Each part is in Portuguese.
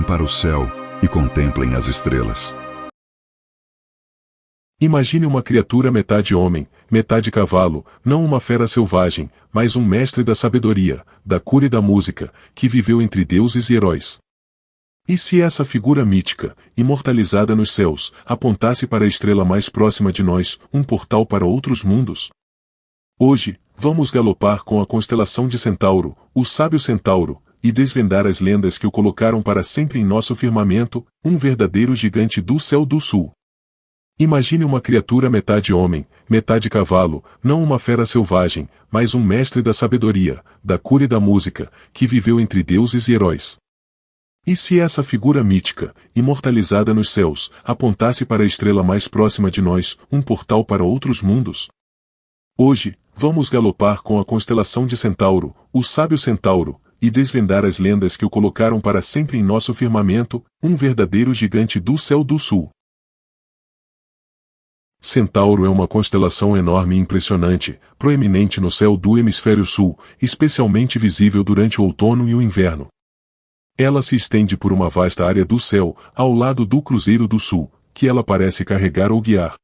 para o céu e contemplem as estrelas. Imagine uma criatura metade homem, metade cavalo, não uma fera selvagem, mas um mestre da sabedoria, da cura e da música, que viveu entre deuses e heróis. E se essa figura mítica, imortalizada nos céus, apontasse para a estrela mais próxima de nós, um portal para outros mundos? Hoje, vamos galopar com a constelação de Centauro, o sábio Centauro, e desvendar as lendas que o colocaram para sempre em nosso firmamento, um verdadeiro gigante do céu do sul. Imagine uma criatura metade homem, metade cavalo, não uma fera selvagem, mas um mestre da sabedoria, da cura e da música, que viveu entre deuses e heróis. E se essa figura mítica, imortalizada nos céus, apontasse para a estrela mais próxima de nós, um portal para outros mundos? Hoje, vamos galopar com a constelação de Centauro, o sábio Centauro, e desvendar as lendas que o colocaram para sempre em nosso firmamento, um verdadeiro gigante do céu do sul. Centauro é uma constelação enorme e impressionante, proeminente no céu do hemisfério sul, especialmente visível durante o outono e o inverno. Ela se estende por uma vasta área do céu, ao lado do Cruzeiro do Sul, que ela parece carregar ou guiar.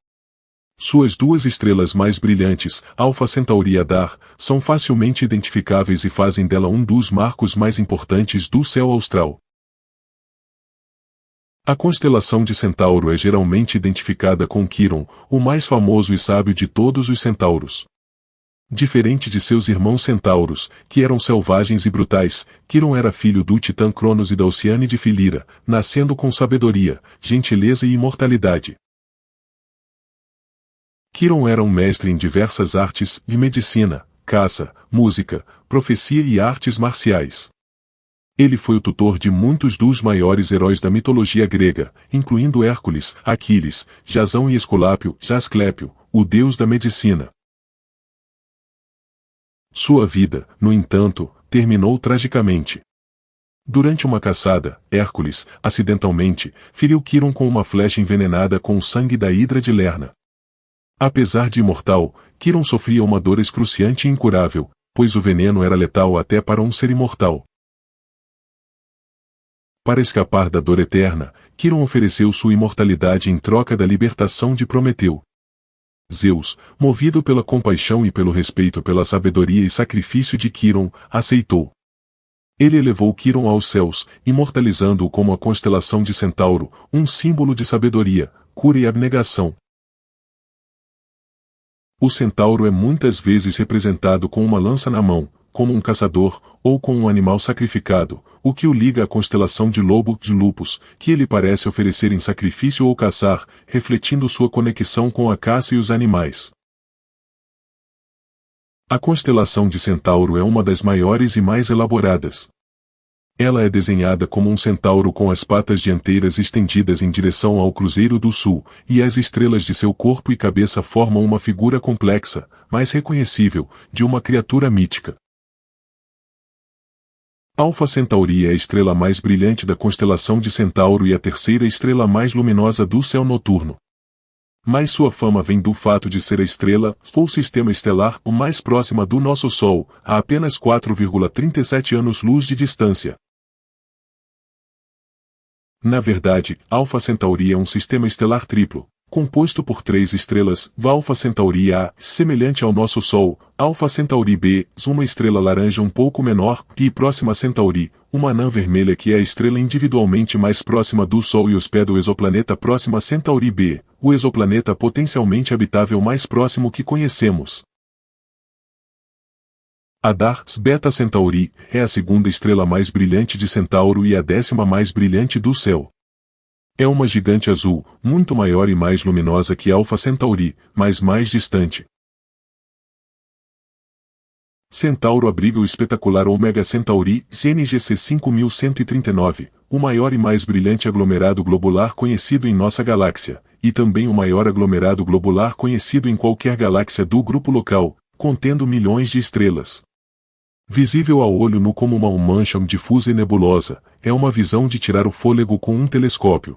Suas duas estrelas mais brilhantes, Alfa Centauri e Hadar, são facilmente identificáveis e fazem dela um dos marcos mais importantes do céu austral. A constelação de Centauro é geralmente identificada com Quiron, o mais famoso e sábio de todos os centauros. Diferente de seus irmãos centauros, que eram selvagens e brutais, Quiron era filho do titã Cronos e da Oceane de Filira, nascendo com sabedoria, gentileza e imortalidade. Quiron era um mestre em diversas artes e medicina, caça, música, profecia e artes marciais. Ele foi o tutor de muitos dos maiores heróis da mitologia grega, incluindo Hércules, Aquiles, Jasão e Esculápio, Asclépio, o deus da medicina. Sua vida, no entanto, terminou tragicamente. Durante uma caçada, Hércules, acidentalmente, feriu Quiron com uma flecha envenenada com o sangue da hidra de Lerna. Apesar de imortal, Quiron sofria uma dor excruciante e incurável, pois o veneno era letal até para um ser imortal. Para escapar da dor eterna, Quiron ofereceu sua imortalidade em troca da libertação de Prometeu. Zeus, movido pela compaixão e pelo respeito pela sabedoria e sacrifício de Quiron, aceitou. Ele elevou Quiron aos céus, imortalizando-o como a constelação de Centauro, um símbolo de sabedoria, cura e abnegação. O centauro é muitas vezes representado com uma lança na mão, como um caçador, ou com um animal sacrificado, o que o liga à constelação de Lobo de Lupus, que ele parece oferecer em sacrifício ou caçar, refletindo sua conexão com a caça e os animais. A constelação de Centauro é uma das maiores e mais elaboradas. Ela é desenhada como um centauro com as patas dianteiras estendidas em direção ao Cruzeiro do Sul, e as estrelas de seu corpo e cabeça formam uma figura complexa, mas reconhecível, de uma criatura mítica. Alfa Centauri é a estrela mais brilhante da constelação de Centauro e a terceira estrela mais luminosa do céu noturno. Mas sua fama vem do fato de ser a estrela, ou sistema estelar, o mais próxima do nosso Sol, a apenas 4,37 anos-luz de distância. Na verdade, Alfa Centauri é um sistema estelar triplo, composto por 3 estrelas, Alfa Centauri A, semelhante ao nosso Sol, Alfa Centauri B, uma estrela laranja um pouco menor, e Próxima Centauri, uma anã vermelha que é a estrela individualmente mais próxima do Sol e hospeda o exoplaneta Próxima Centauri B, o exoplaneta potencialmente habitável mais próximo que conhecemos. Hadar Beta Centauri é a segunda estrela mais brilhante de Centauro e a 10ª mais brilhante do céu. É uma gigante azul, muito maior e mais luminosa que Alfa Centauri, mas mais distante. Centauro abriga o espetacular Ômega Centauri, NGC 5139, o maior e mais brilhante aglomerado globular conhecido em nossa galáxia, e também o maior aglomerado globular conhecido em qualquer galáxia do grupo local, contendo milhões de estrelas. Visível ao olho nu como uma mancha difusa e nebulosa, é uma visão de tirar o fôlego com um telescópio.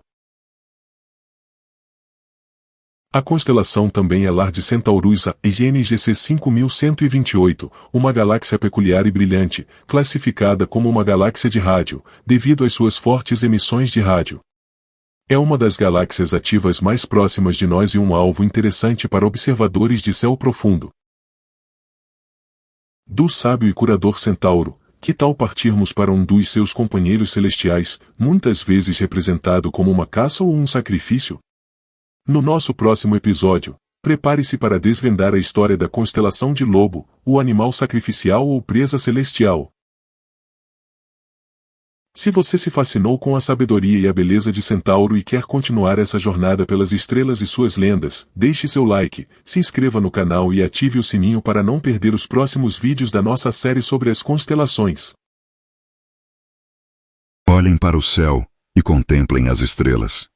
A constelação também é lar de Centaurus A e GNGC 5128, uma galáxia peculiar e brilhante, classificada como uma galáxia de rádio, devido às suas fortes emissões de rádio. É uma das galáxias ativas mais próximas de nós e um alvo interessante para observadores de céu profundo. Do sábio e curador Centauro, que tal partirmos para um dos seus companheiros celestiais, muitas vezes representado como uma caça ou um sacrifício? No nosso próximo episódio, prepare-se para desvendar a história da constelação de Lobo, o animal sacrificial ou presa celestial. Se você se fascinou com a sabedoria e a beleza de Centauro e quer continuar essa jornada pelas estrelas e suas lendas, deixe seu like, se inscreva no canal e ative o sininho para não perder os próximos vídeos da nossa série sobre as constelações. Olhem para o céu e contemplem as estrelas.